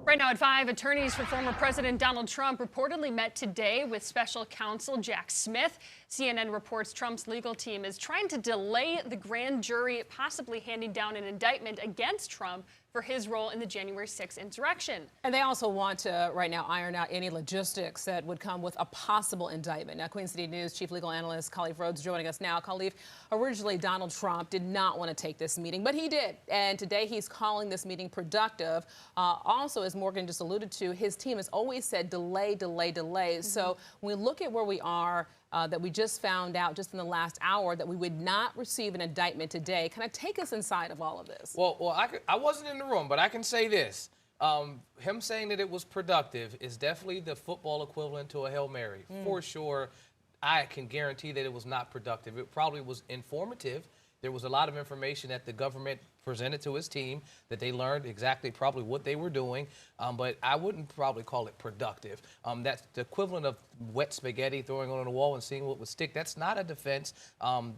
Right now at 5, attorneys for former President Donald Trump reportedly met today with special counsel Jack Smith. CNN reports Trump's legal team is trying to delay the grand jury possibly handing down an indictment against Trump for his role in the January 6th insurrection. And they also want to, right now, iron out any logistics that would come with a possible indictment. Now, Queen City News Chief Legal Analyst Khalif Rhodes joining us now. Khalif, originally Donald Trump did not want to take this meeting, but he did. And today he's calling this meeting productive. Also, as Morgan just alluded to, his team has always said delay, delay, delay. So when we look at where we are, that we just found out just in the last hour that we would not receive an indictment today. Kind of take us inside of all of this. Well, I wasn't in the room, but I can say this. Him saying that it was productive is definitely the football equivalent to a Hail Mary. For sure, I can guarantee that it was not productive. It probably was informative. There was a lot of information that the government presented to his team that they learned exactly probably what they were doing, but I wouldn't probably call it productive. That's the equivalent of wet spaghetti, throwing it on the wall and seeing what would stick. That's not a defense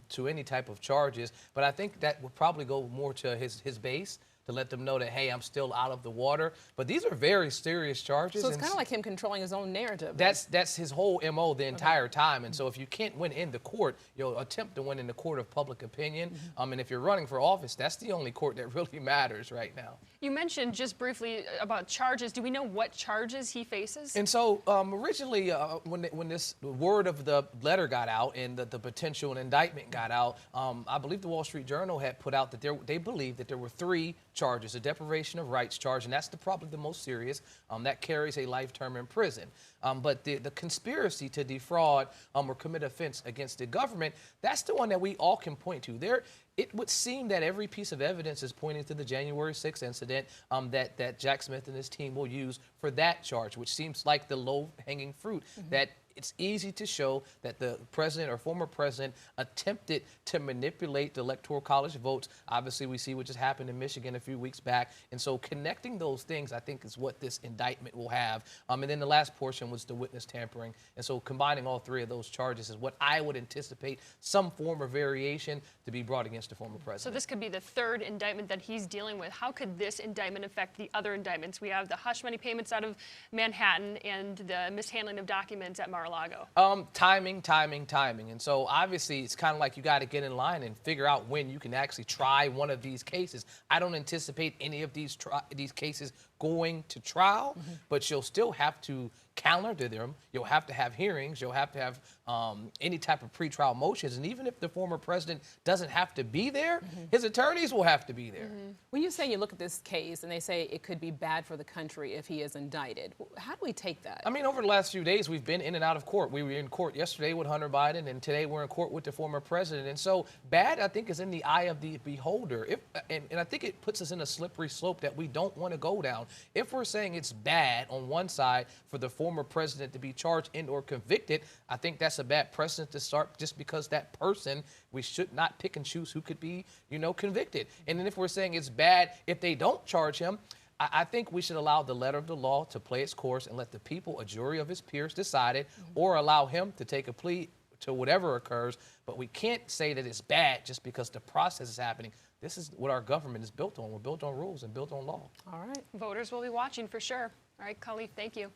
to any type of charges, but I think that would probably go more to his base, to let them know that, hey, I'm still out of the water. But these are very serious charges. So it's kind of like him controlling his own narrative. That's his whole MO the entire time. And so if you can't win in the court, you'll attempt to win in the court of public opinion. And if you're running for office, that's the only court that really matters right now. You mentioned just briefly about charges. Do we know what charges he faces? And so originally, when this word of the letter got out and the potential indictment got out, I believe the Wall Street Journal had put out that they believed that there were 3 charges: a deprivation of rights charge, and that's probably the most serious. That carries a life term in prison. But the conspiracy to defraud or commit offense against the government, that's the one that we all can point to. It would seem that every piece of evidence is pointing to the January 6th incident that Jack Smith and his team will use for that charge, which seems like the low-hanging fruit, that it's easy to show that the president or former president attempted to manipulate the Electoral College votes. Obviously, we see what just happened in Michigan a few weeks back. And so connecting those things, I think, is what this indictment will have. And then the last portion was the witness tampering. And so combining all 3 of those charges is what I would anticipate some form of variation to be brought against the former president. So this could be the 3rd indictment that he's dealing with. How could this indictment affect the other indictments? We have the hush money payments out of Manhattan and the mishandling of documents at Mar-a-Lago. Timing. And so obviously it's kind of like you got to get in line and figure out when you can actually try one of these cases. I don't anticipate any of these cases going to trial, but you'll still have to calendar them. You'll have to have hearings. You'll have to have any type of pretrial motions. And even if the former president doesn't have to be there, his attorneys will have to be there. When you say you look at this case and they say it could be bad for the country if he is indicted, how do we take that? I mean, over the last few days, we've been in and out of court. We were in court yesterday with Hunter Biden, and today we're in court with the former president. And so bad, I think, is in the eye of the beholder. And I think it puts us in a slippery slope that we don't want to go down. If we're saying it's bad on one side for the former president to be charged and or convicted, I think that's a bad precedent to start, just because that person, we should not pick and choose who could be, convicted. And then if we're saying it's bad if they don't charge him, I think we should allow the letter of the law to play its course and let the people, a jury of his peers, decide it, or allow him to take a plea to whatever occurs. But we can't say that it's bad just because the process is happening. This is what our government is built on. We're built on rules and built on law. All right. Voters will be watching for sure. All right, Khalif, thank you.